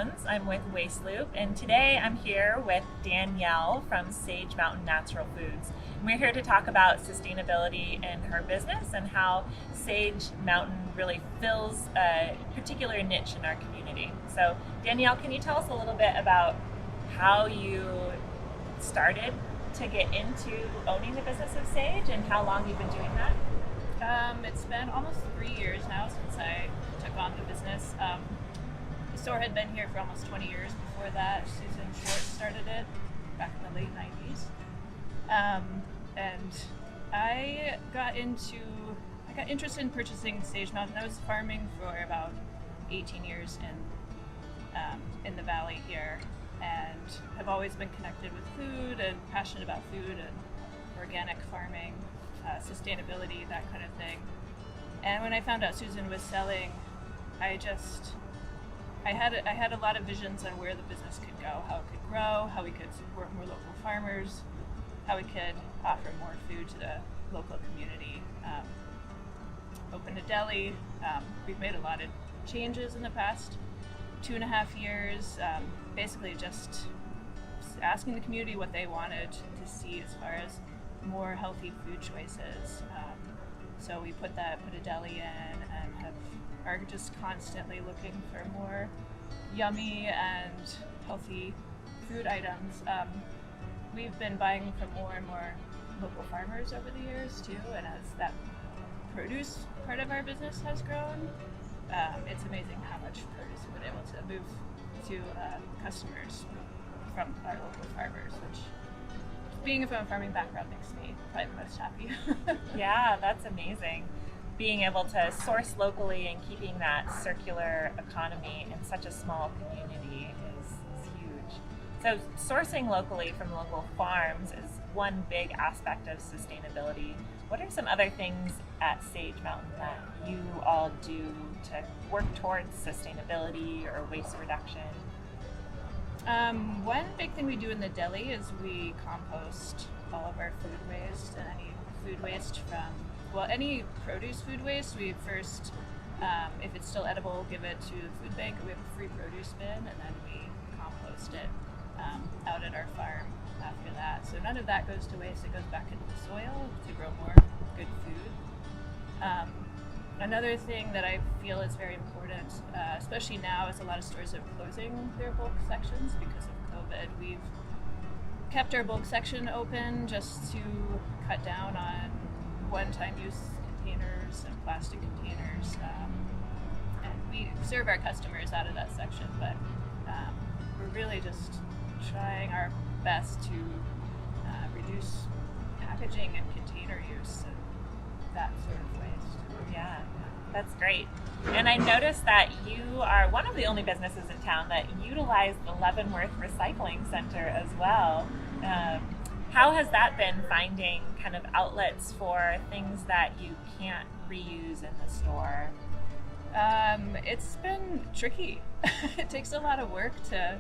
Jones. I'm with Waste Loop, and today I'm here with Danielle from Sage Mountain Natural Foods. And we're here to talk about sustainability in her business and how Sage Mountain really fills a particular niche in our community. So, Danielle, can you tell us a little bit about how you started to get into owning the business of Sage and how long you've been doing that? It's been almost 3 years now since I took on the business. The store had been here for almost 20 years. Before that, Susan Schwartz started it back in the late 90s. And I got interested in purchasing Sage Mountain. I was farming for about 18 years in the valley here, and have always been connected with food and passionate about food and organic farming, sustainability, that kind of thing. And when I found out Susan was selling, I had a lot of visions on where the business could go, how it could grow, how we could support more local farmers, how we could offer more food to the local community. Opened a deli. We've made a lot of changes in the past 2.5 years, basically just asking the community what they wanted to see as far as more healthy food choices. So we put a deli in and are just constantly looking for more yummy and healthy food items. We've been buying from more and more local farmers over the years too, and as that produce part of our business has grown, it's amazing how much produce we've been able to move to customers from our local farmers, which, being from a farming background, makes me probably the most happy. Yeah, that's amazing. Being able to source locally and keeping that circular economy in such a small community is huge. So sourcing locally from local farms is one big aspect of sustainability. What are some other things at Sage Mountain that you all do to work towards sustainability or waste reduction? One big thing we do in the deli is we compost all of our food waste, and any food waste from any produce food waste, we first, if it's still edible, give it to the food bank. We have a free produce bin, and then we compost it out at our farm after that. So none of that goes to waste. It goes back into the soil to grow more good food. Another thing that I feel is very important, especially now as a lot of stores are closing their bulk sections because of COVID, we've kept our bulk section open just to cut down on one-time use containers and plastic containers. And we serve our customers out of that section, but we're really just trying our best to reduce packaging and container use and that sort of waste. Yeah, that's great. And I noticed that you are one of the only businesses in town that utilize the Leavenworth Recycling Center as well. How has that been, finding kind of outlets for things that you can't reuse in the store? It's been tricky. It takes a lot of work to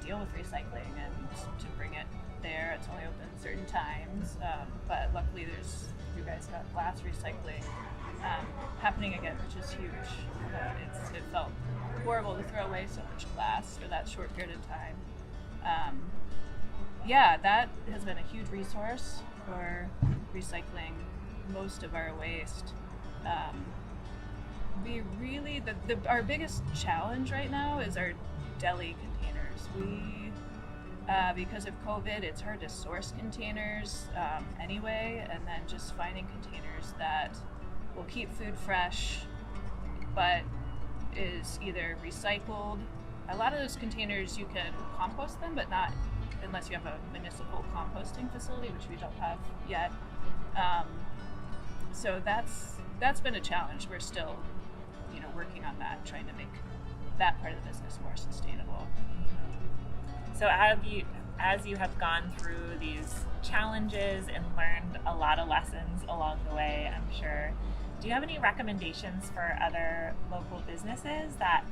deal with recycling and to bring it there. It's only open certain times, but luckily you guys got glass recycling happening again, which is huge. It felt horrible to throw away so much glass for that short period of time. That has been a huge resource for recycling most of our waste. Our biggest challenge right now is our deli containers. Because of COVID, it's hard to source containers anyway, and then just finding containers that will keep food fresh, but is either recycled. A lot of those containers you can compost them, but not unless you have a municipal composting facility, which we don't have yet. So that's been a challenge. We're still, working on that, trying to make that part of the business more sustainable. So as you have gone through these challenges and learned a lot of lessons along the way, I'm sure, do you have any recommendations for other local businesses that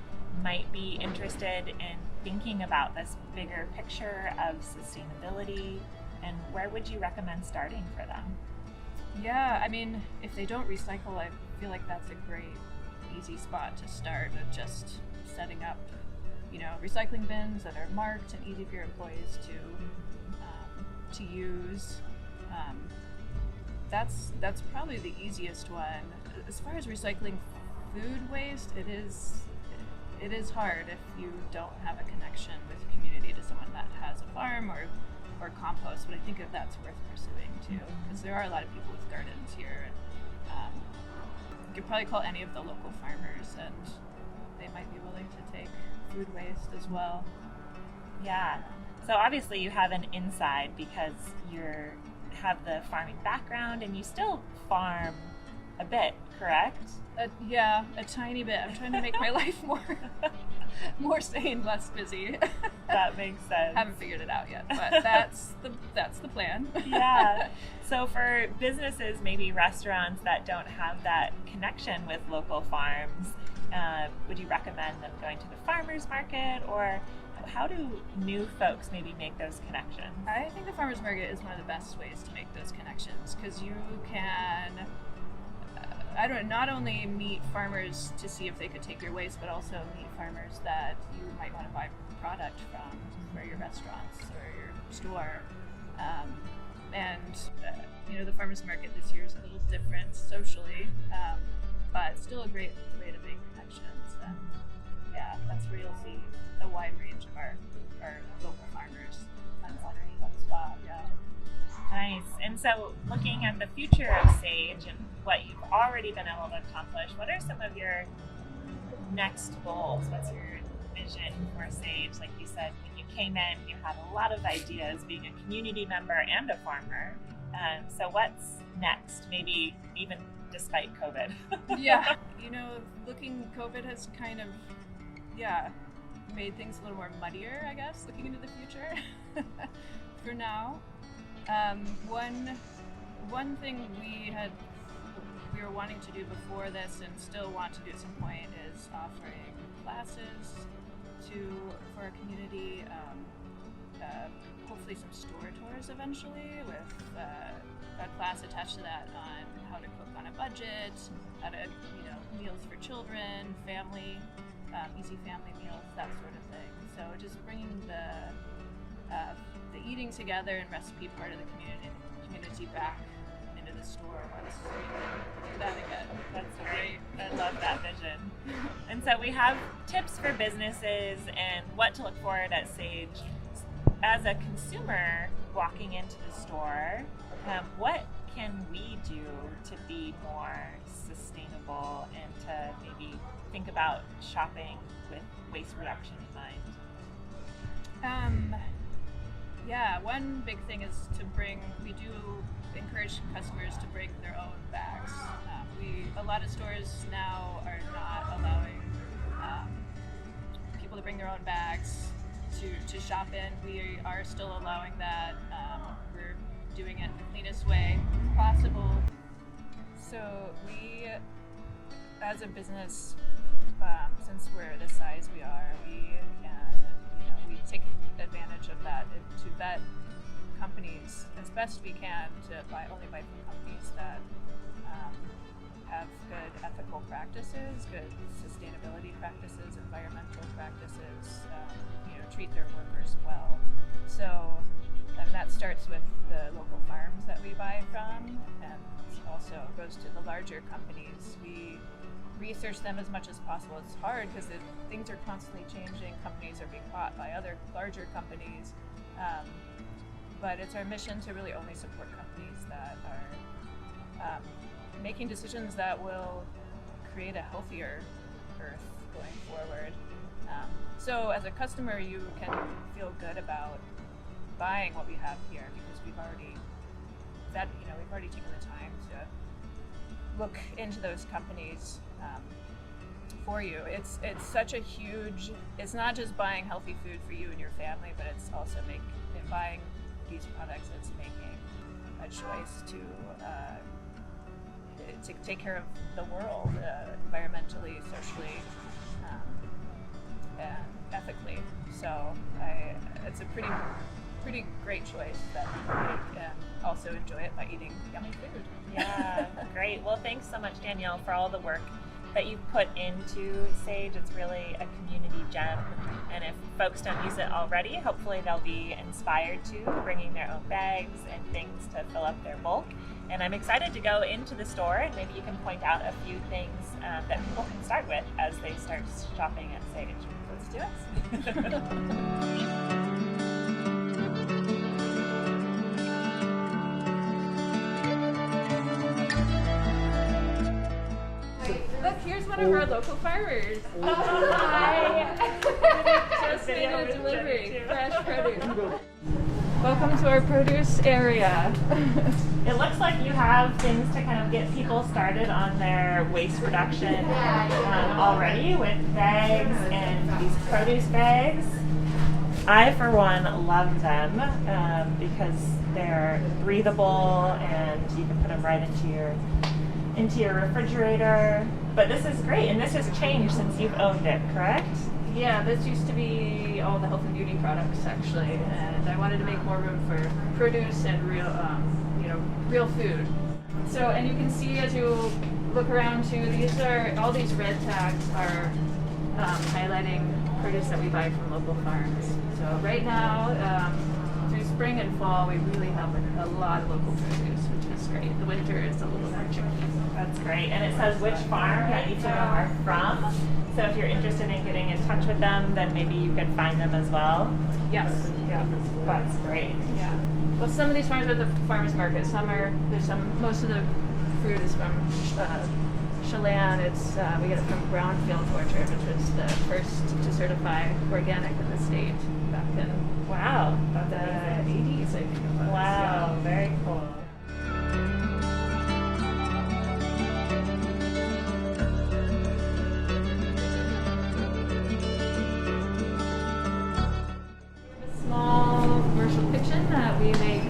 might be interested in thinking about this bigger picture of sustainability, and where would you recommend starting for them? Yeah, I mean, if they don't recycle, I feel like that's a great, easy spot to start with just setting up, recycling bins that are marked and easy for your employees to use. That's probably the easiest one. As far as recycling food waste, it is hard if you don't have a connection with the community to someone that has a farm or compost, but I think that's worth pursuing too, because there are a lot of people with gardens here. You could probably call any of the local farmers and they might be willing to take food waste as well. Yeah. So obviously you have an inside because you have the farming background and you still farm a bit, correct? Yeah, a tiny bit. I'm trying to make my life more sane, less busy. That makes sense. Haven't figured it out yet, but that's the plan. Yeah. So for businesses, maybe restaurants that don't have that connection with local farms, would you recommend them going to the farmers market, or how do new folks maybe make those connections? I think the farmers market is one of the best ways to make those connections, because you can not only meet farmers to see if they could take your waste, but also meet farmers that you might want to buy product from for your restaurants or your store. The farmers market this year is a little different socially, but still a great way to make connections. And yeah, that's where you'll see a wide range of our local farmers on one spot. Yeah. Nice. And so looking at the future of Sage and what you've already been able to accomplish, what are some of your next goals? What's your vision for Sage? Like you said, when you came in, you had a lot of ideas being a community member and a farmer. So what's next? Maybe even despite COVID. Yeah. COVID has kind of, made things a little more muddier, I guess, looking into the future. For now. One thing we were wanting to do before this and still want to do at some point is offering classes for our community, hopefully some store tours eventually, with a class attached to that on how to cook on a budget, how to meals for children, family, easy family meals, that sort of thing. So just bringing the eating together and recipe part of the community back into the store once we can do that again. That's great. I love that vision. And so we have tips for businesses and what to look for at Sage. As a consumer walking into the store, what can we do to be more sustainable and to maybe think about shopping with waste reduction in mind? One big thing is we do encourage customers to bring their own bags. A lot of stores now are not allowing people to bring their own bags to shop in. We are still allowing that. We're doing it the cleanest way possible. So we, as a business, since we're the size we are, we we take advantage of that to vet companies as best we can to only buy from companies that have good ethical practices, good sustainability practices, environmental practices, treat their workers well. So, and that starts with the local farms that we buy from, and also goes to the larger companies. We research them as much as possible. It's hard because things are constantly changing. Companies are being bought by other larger companies. But it's our mission to really only support companies that are making decisions that will create a healthier earth going forward. So as a customer, you can feel good about buying what we have here because we've already taken the time to look into those companies for you. It's such a huge. It's not just buying healthy food for you and your family, but it's also buying these products. It's making a choice to take care of the world environmentally, socially, and ethically. So it's a pretty great choice that people make and also enjoy it by eating yummy food. Yeah, great. Well, thanks so much, Danielle, for all the work that you put into Sage. It's really a community gem, and if folks don't use it already, hopefully they'll be inspired to, bringing their own bags and things to fill up their bulk. And I'm excited to go into the store, and maybe you can point out a few things that people can start with as they start shopping at Sage. Let's do it. Look, here's one of our local farmers. Hi. Just made a delivery, fresh produce. Welcome to our produce area. It looks like you have things to kind of get people started on their waste reduction already, with bags and these produce bags. I, for one, love them because they're breathable and you can put them right into your refrigerator. But this is great, and this has changed since you've owned it, correct? Yeah, this used to be all the health and beauty products actually, and I wanted to make more room for produce and real food. So, and you can see as you look around too, all these red tags are highlighting produce that we buy from local farms. So right now, through spring and fall, we really have a lot of local produce, which is great. The winter is a little more tricky. That's great. And it says which farm that each of them are from. So if you're interested in getting in touch with them, then maybe you could find them as well. Yes. Yeah. That's great. Yeah. Well, some of these farms are at the farmers market. Most of the fruit is from Chelan. We get it from Brownfield Orchard, which was the first to certify organic in the state back in the 80s, I think it was. Wow, Yeah. very cool. Kitchen that we make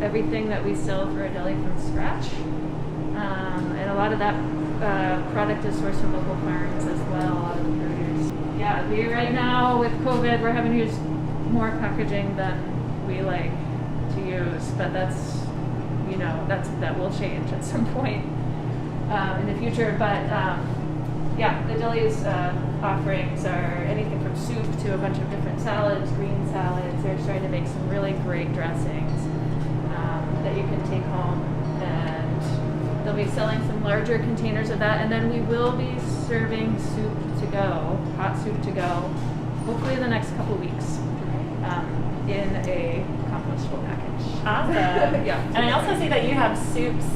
everything that we sell for a deli from scratch, and a lot of that product is sourced from local farms as well. A lot of the produce. Yeah, right now with COVID, we're having to use more packaging than we like to use, but that will change at some point in the future. But yeah, the deli's offerings are anything from soup to a bunch of different salads, green salads. They're starting to make some really great dressings that you can take home, and they'll be selling some larger containers of that, and then we will be serving soup to go, hot soup to go, hopefully in the next couple weeks, in a compostable package. Awesome. Yeah. And I also see that you have soups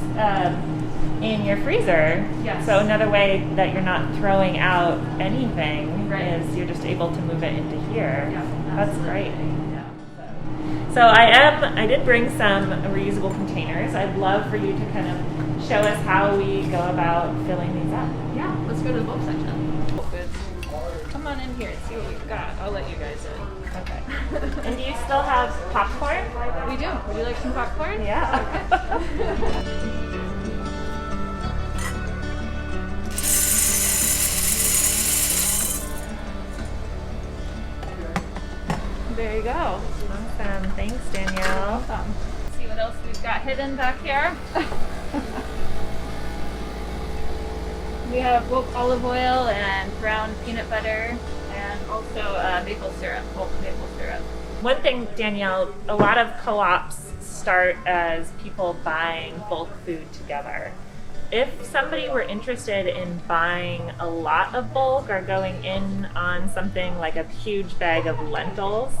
in your freezer. Yes. So another way that you're not throwing out anything is you're just able to move it into here. Yeah, that's great. Yeah. So I did bring some reusable containers. I'd love for you to kind of show us how we go about filling these up. Yeah, let's go to the bulk section. Come on in here and see what we've got. I'll let you guys in. Okay. And do you still have popcorn? We do. Would you like some popcorn? Yeah. There you go. Awesome. Thanks, Danielle. Welcome. Let's see what else we've got hidden back here. We have olive oil and brown peanut butter, and also maple syrup, bulk maple syrup. One thing, Danielle, a lot of co-ops start as people buying bulk food together. If somebody were interested in buying a lot of bulk or going in on something like a huge bag of lentils,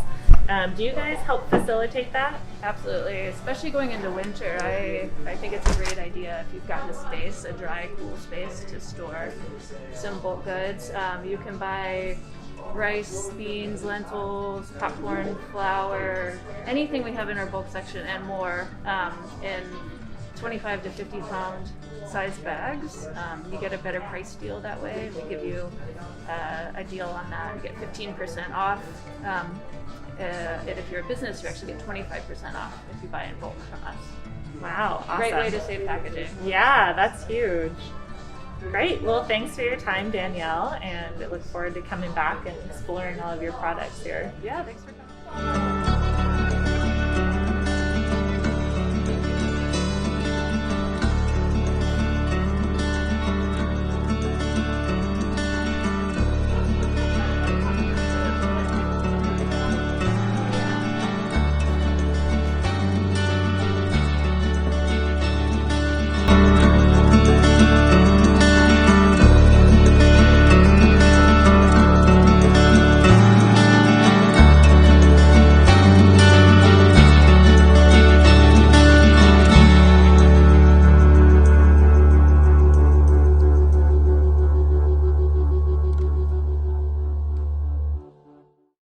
do you guys help facilitate that? Absolutely, especially going into winter. I think it's a great idea if you've got the space, a dry, cool space to store some bulk goods. You can buy rice, beans, lentils, popcorn, flour, anything we have in our bulk section and more in 25 to 50 pound size bags. You get a better price deal that way. We give you a deal on that. You get 15% off. And if you're a business, you actually get 25% off if you buy in bulk from us. Wow, awesome. Great way to save packaging. Yeah, that's huge. Great. Well, thanks for your time, Danielle, and I look forward to coming back and exploring all of your products here. Yeah, thanks for coming.